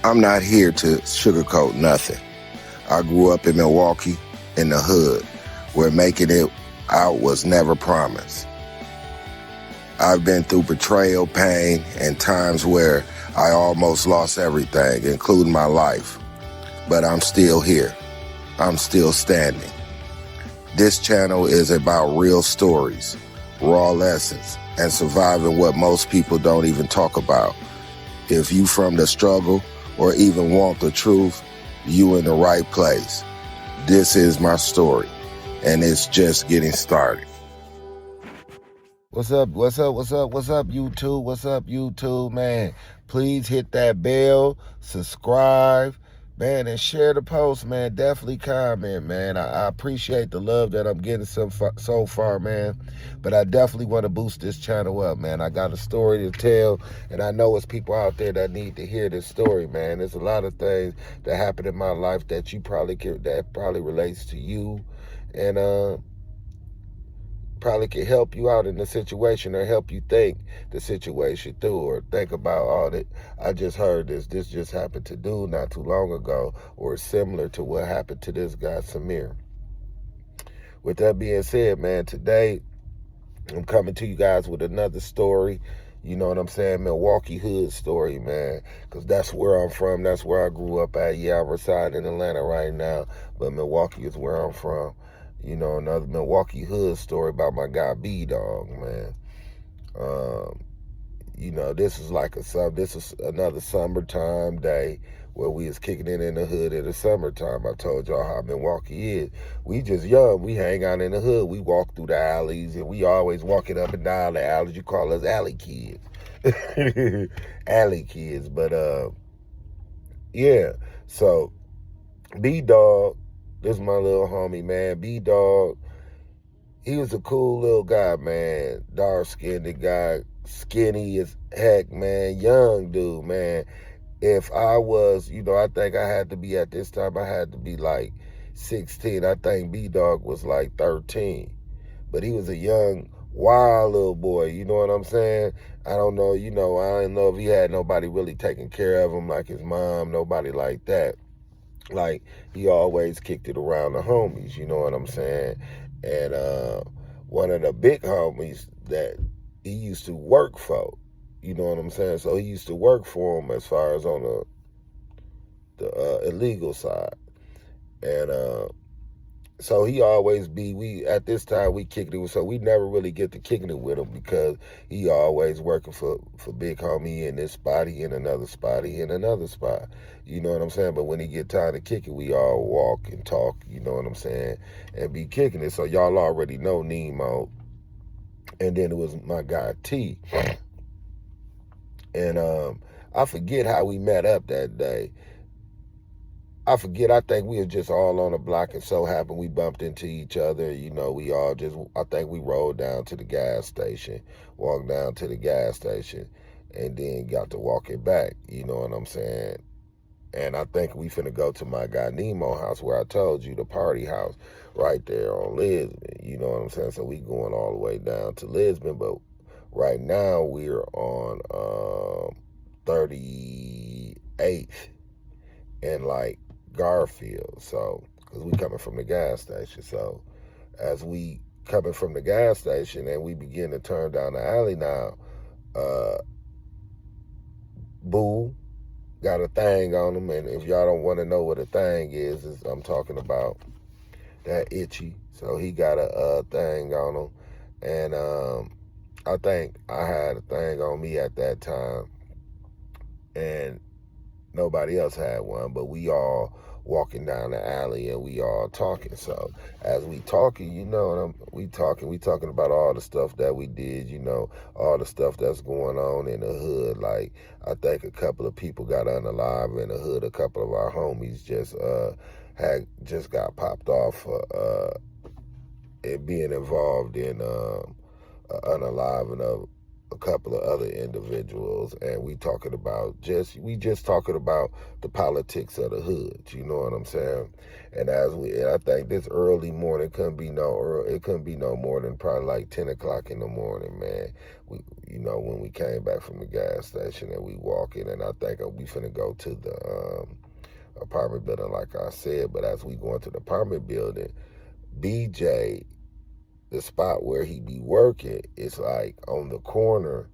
I'm not here to sugarcoat nothing. I grew up in Milwaukee, in the hood, where making it out was never promised. I've been through betrayal, pain, and times where I almost lost everything, including my life. But I'm still here. I'm still standing. This channel is about real stories, raw lessons, and surviving what most people don't even talk about. If you from the struggle or even want the truth, you in the right place. This is my story, and it's just getting started. What's up, YouTube? What's up, YouTube, man? Please hit that bell, subscribe, man, and share the post, man. Definitely comment, man. I appreciate the love that I'm getting so far, man. But I definitely want to boost this channel up, man. I got a story to tell, and I know it's people out there that need to hear this story, man. There's a lot of things that happened in my life that that probably relates to you, and probably could help you out in the situation or help you think the situation through or think about, oh, that I just heard this just happened to dude not too long ago, or similar to what happened to this guy, Samir. With that being said, man, today I'm coming to you guys with another story. You know what I'm saying? Milwaukee hood story, man, because that's where I'm from. That's where I grew up at. Yeah, I reside in Atlanta right now, but Milwaukee is where I'm from. You know, another Milwaukee hood story about my guy B-Dog, man. You know, this is another summertime day where we is kicking it in the hood in the summertime. I told y'all how Milwaukee is. We just young. We hang out in the hood. We walk through the alleys, and we always walking up and down the alleys. You call us alley kids. Alley kids. But, yeah. So, B-Dog, this is my little homie, man. B-Dog, he was a cool little guy, man. Dark-skinned guy, skinny as heck, man. Young dude, man. If I was, you know, I think I had to be, at this time, I had to be like 16. I think B-Dog was like 13. But he was a young, wild little boy, you know what I'm saying? I don't know, you know, I don't know if he had nobody really taking care of him, like his mom, nobody like that. Like, he always kicked it around the homies, you know what I'm saying? And one of the big homies that he used to work for, you know what I'm saying? So he used to work for him as far as on the illegal side. And so he always at this time, we kicked it. So we never really get to kicking it with him because he always working for big homie in this spot, he in another spot, he in another spot. You know what I'm saying? But when he get time to kick it, we all walk and talk, you know what I'm saying, and be kicking it. So y'all already know Nemo. And then it was my guy T. And I forget how we met up that day. I forget, I think we were just all on the block, and so happened we bumped into each other. You know, we all just, I think we rolled down to the gas station, walked down to the gas station, and then got to walking back, you know what I'm saying? And I think we finna go to my guy Nemo house, where I told you, the party house, right there on Lisbon, you know what I'm saying? So we going all the way down to Lisbon, but right now we're on 38th and like Garfield. So, because we coming from the gas station. So as we coming from the gas station and we begin to turn down the alley now, Boo got a thing on him. And if y'all don't want to know what a thing is I'm talking about that itchy. So he got a thing on him. And I think I had a thing on me at that time, and nobody else had one, but we all walking down the alley and we all talking. So as we talking, you know, we talking about all the stuff that we did, you know, all the stuff that's going on in the hood. Like, I think a couple of people got unalive in the hood. A couple of our homies just got popped off for it being involved in unaliving of a couple of other individuals, and we just talking about the politics of the hood. You know what I'm saying? And I think this early morning it couldn't be no more than probably like 10 o'clock in the morning, man. When we came back from the gas station and we walk in, and I think we finna go to the apartment building, like I said. But as we go into the apartment building, BJ, the spot where he be working, is like on the corner.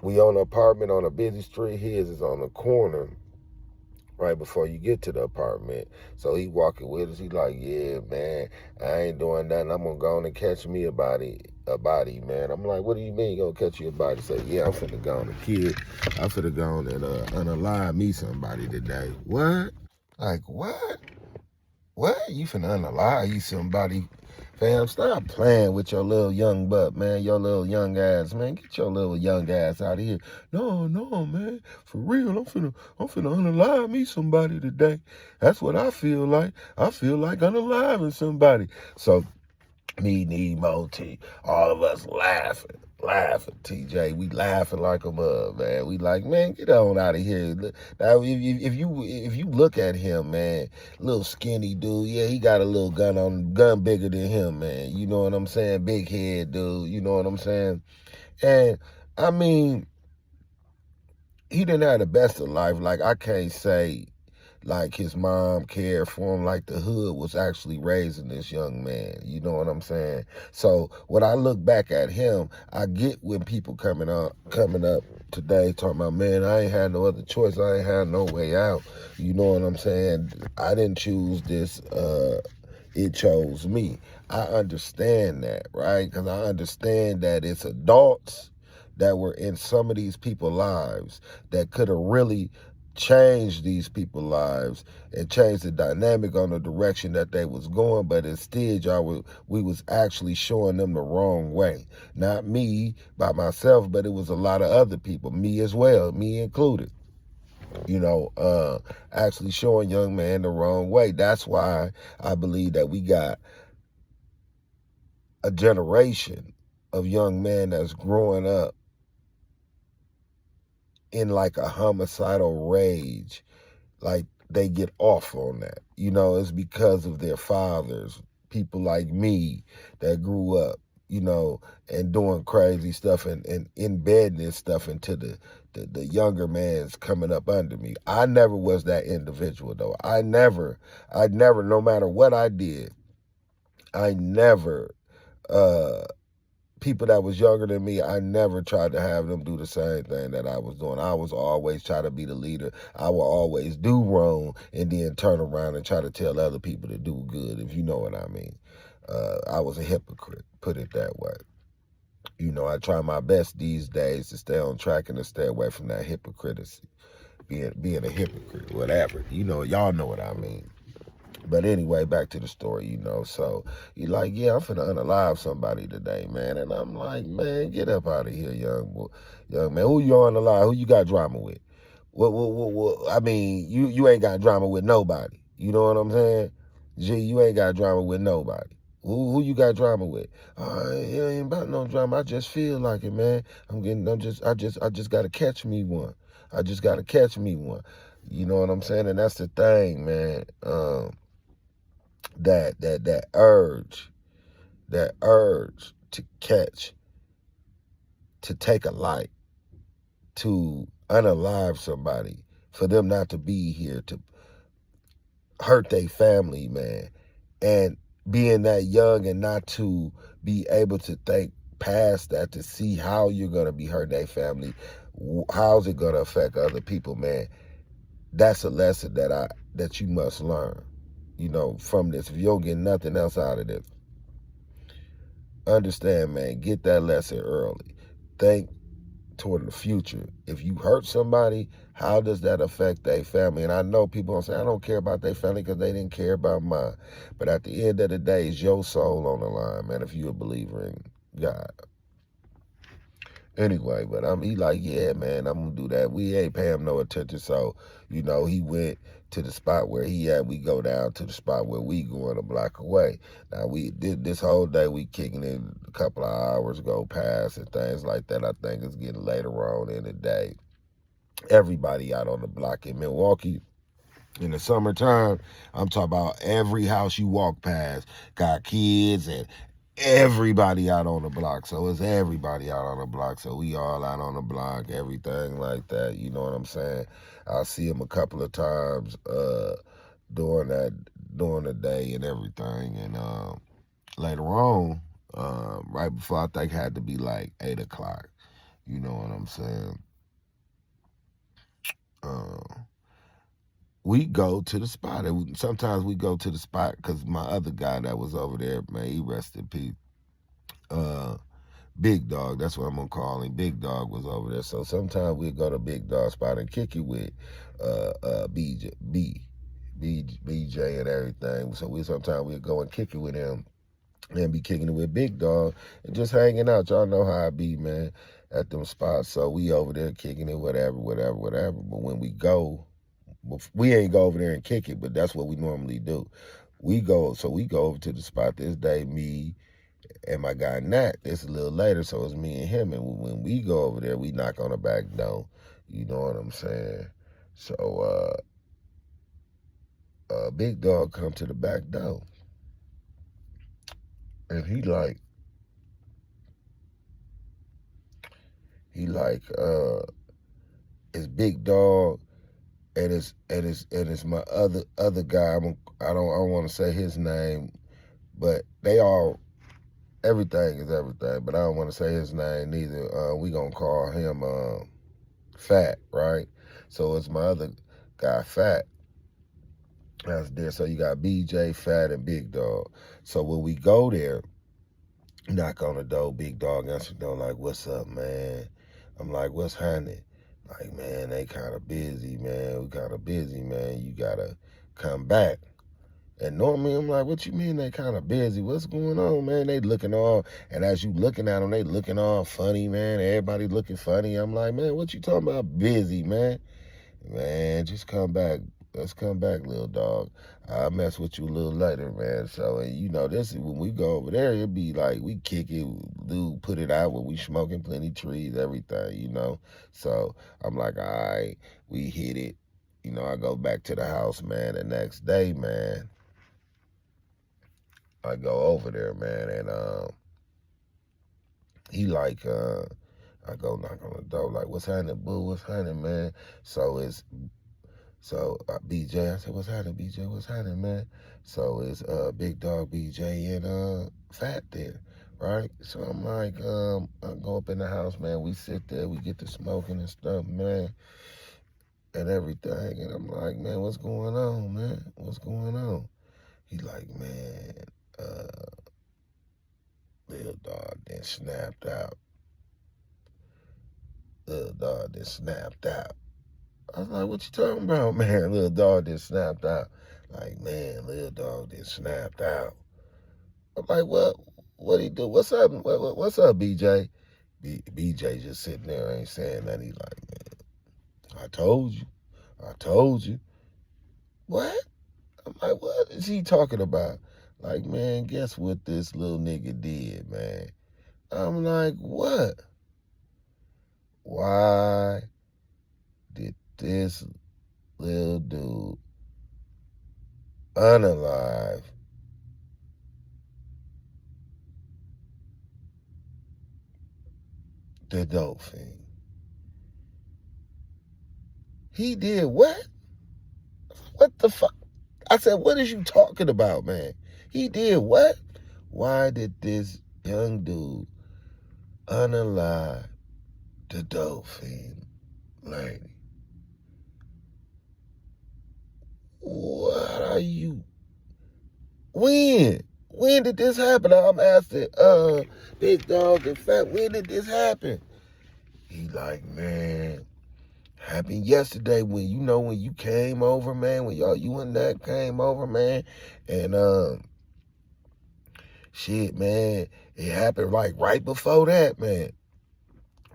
We own an apartment on a busy street. His is on the corner right before you get to the apartment. So he walking with us. He like, yeah, man, I ain't doing nothing. I'm gonna go on and catch me a body, man. I'm like, what do you mean you gonna catch you a body? Say, yeah, I'm finna go on I'm finna go on and unalive me somebody today. What? Like, what? What? You finna unalive you somebody? Fam, stop playing with your little young butt, man. Your little young ass, man. Get your little young ass out of here. No, man. For real, I'm finna unalive me somebody today. That's what I feel like. I feel like unaliving somebody. So, me, Nemo, T, all of us laughing, TJ. We laughing like a mug, man. We like, man, get on out of here. Now, if you look at him, man, little skinny dude, yeah, he got a little gun bigger than him, man. You know what I'm saying? Big head dude, you know what I'm saying? And, I mean, he didn't have the best of life. Like, I can't say like his mom cared for him, like the hood was actually raising this young man. You know what I'm saying? So when I look back at him, I get when people coming up today talking about, man, I ain't had no other choice. I ain't had no way out. You know what I'm saying? I didn't choose this. It chose me. I understand that, right? Because I understand that it's adults that were in some of these people's lives that could have really changed these people's lives and changed the dynamic on the direction that they was going, but instead we was actually showing them the wrong way. Not me by myself, but it was a lot of other people, me as well, me included. Actually showing young man the wrong way. That's why I believe that we got a generation of young men that's growing up in like a homicidal rage. Like they get off on that. It's because of their fathers, people like me that grew up, and doing crazy stuff and embedding this stuff into the younger man's coming up under me. I never was that individual though. I never, no matter what I did, I never, people that was younger than me, I never tried to have them do the same thing that I was doing. I was always trying to be the leader. I will always do wrong and then turn around and try to tell other people to do good, if you know what I mean. I was a hypocrite, put it that way. I try my best these days to stay on track and to stay away from that hypocrisy, being a hypocrite, whatever. Y'all know what I mean. But anyway, back to the story, So you're like, yeah, I'm finna unalive somebody today, man. And I'm like, man, get up out of here, young man. Who you unalive? Who you got drama with? What? I mean, you ain't got drama with nobody. You know what I'm saying? G, you ain't got drama with nobody. Who you got drama with? It ain't about no drama. I just feel like it, man. I just gotta catch me one. I just gotta catch me one. You know what I'm saying? And that's the thing, man. That urge to catch, to take a light, to unalive somebody, for them not to be here, to hurt their family, man. And being that young and not to be able to think past that, to see how you're going to be hurting their family, how's it going to affect other people, man. That's a lesson that you must learn, from this. If you don't get nothing else out of this, understand, man, get that lesson early. Think toward the future. If you hurt somebody, how does that affect their family? And I know people gonna say, I don't care about their family because they didn't care about mine. But at the end of the day, it's your soul on the line, man, if you're a believer in God. Anyway, but he like, yeah, man, I'm gonna do that. We ain't pay him no attention, so he went to the spot where he at. We go down to the spot where we going a block away. Now we did this whole day. We kicking it. A couple of hours go past and things like that. I think it's getting later on in the day. Everybody out on the block in Milwaukee. In the summertime, I'm talking about every house you walk past got kids and everybody out on the block. So it's everybody out on the block. So we all out on the block, everything like that. You know what I'm saying? I'll see them a couple of times during the day and everything. And later on, right before I think had to be like 8 o'clock. You know what I'm saying? We go to the spot. And sometimes we go to the spot because my other guy that was over there, man, he rested in peace. Big Dog, that's what I'm gonna call him. Big Dog was over there. So sometimes we'll go to Big Dog spot and kick it with BJ and everything. So sometimes we'll go and kick it with him and be kicking it with Big Dog and just hanging out. Y'all know how I be, man, at them spots. So we over there kicking it, whatever. But when we go, we ain't go over there and kick it, but that's what we normally do. We go over to the spot this day, me and my guy Nat. It's a little later, so it's me and him. And when we go over there, we knock on the back door. You know what I'm saying? So Big Dog come to the back door. And he like, it's Big Dog and it's my other guy. I don't want to say his name, but they all, everything is everything, but I don't want to say his name neither. We gonna call him Fat, right? So it's my other guy, Fat, that's there. So you got BJ, Fat, and Big Dog. So when we go there, knock on the door, Big Dog answer the door like, "What's up, man?" I'm like, "What's happening?" Like, "Man, they kind of busy, man. We kind of busy, man. You gotta come back." And normally I'm like, "What you mean they kind of busy? What's going on, man?" They looking all, and as you looking at them, they looking all funny, man. Everybody looking funny. I'm like, "Man, what you talking about busy, man?" "Man, just come back. Let's come back, little dog. I'll mess with you a little later, man." So, and this is when we go over there, it'd be like we kick it, dude, put it out when we smoking plenty trees, everything. So I'm like, all right, we hit it. I go back to the house, man. The next day, man, I go over there, man, and he like, I go knock on the door, like, "What's happening, boo? What's happening, man?" So BJ, I said, "What's happening, BJ? What's happening, man?" So it's Big Dog, BJ, and Fat there, right? So I'm like, I go up in the house, man. We sit there, we get to smoking and stuff, man, and everything. And I'm like, "Man, what's going on, man? What's going on?" He like, "Man, little dog then snapped out. Little dog then snapped out." I was like, "What you talking about, man?" "Little dog then snapped out." Like, "Man, little dog then snapped out." I'm like, What he do? What's up? What's up, BJ? BJ just sitting there, ain't saying nothing. He like, "Man, I told you. I told you." "What?" I'm like, "What is he talking about?" Like, "Man, guess what this little nigga did, man?" I'm like, "What? Why did this little dude unalive the dolphin?" He did what? What the fuck? I said, "What is you talking about, man?" He did what? Why did this young dude unalive the dolphin lady? What are you? When? When did this happen? I'm asking Big Dog and Fat, when did this happen? He like, "Man, happened yesterday when you came over, man, when you and that came over, man, and shit, man, it happened like right before that, man."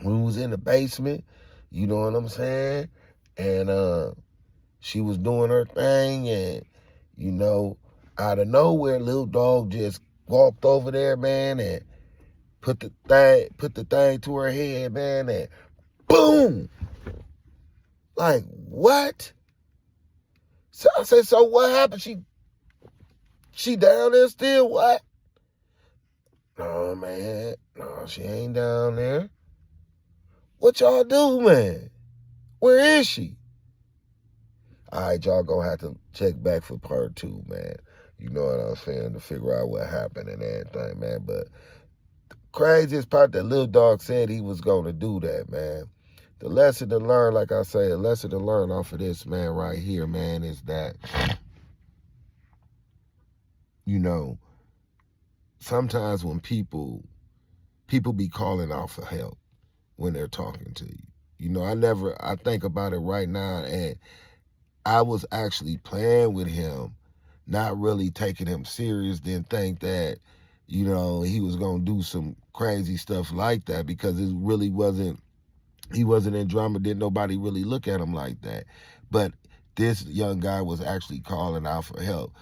when we was in the basement, you know what I'm saying? And she was doing her thing, and, you know, out of nowhere, little dog just walked over there, man, and put the thing to her head, man, and boom! Like, what? So I said, so what happened? She down there still? What? No, man. No, she ain't down there. What y'all do, man? Where is she? All right, y'all gonna have to check back for part 2, man. You know what I'm saying? To figure out what happened and everything, man. But the craziest part, that little dog said he was gonna do that, man. The lesson to learn, like I say, the lesson to learn off of this, man, right here, man, is that, you know, sometimes when people be calling out for help when they're talking to you. You know, I think about it right now, and I was actually playing with him, not really taking him serious, didn't think that, you know, he was going to do some crazy stuff like that, because it really wasn't, he wasn't in drama, didn't nobody really look at him like that. But this young guy was actually calling out for help.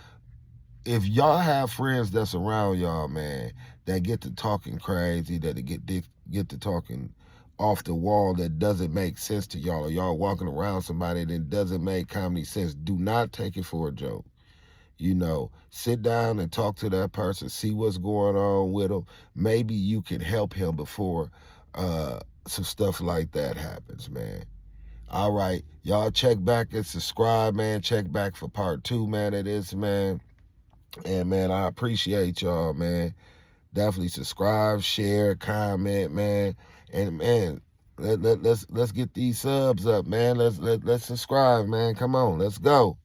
If y'all have friends that's around y'all, man, that get to talking crazy, that get to talking off the wall, that doesn't make sense to y'all, or y'all walking around somebody that doesn't make comedy sense, do not take it for a joke. You know, sit down and talk to that person, see what's going on with him. Maybe you can help him before some stuff like that happens, man. All right, y'all check back and subscribe, man. Check back for part 2, man, of this, man. And, man, I appreciate y'all, man. Definitely subscribe, share, comment, man. And, man, let's get these subs up, man. Let's subscribe, man. Come on, let's go.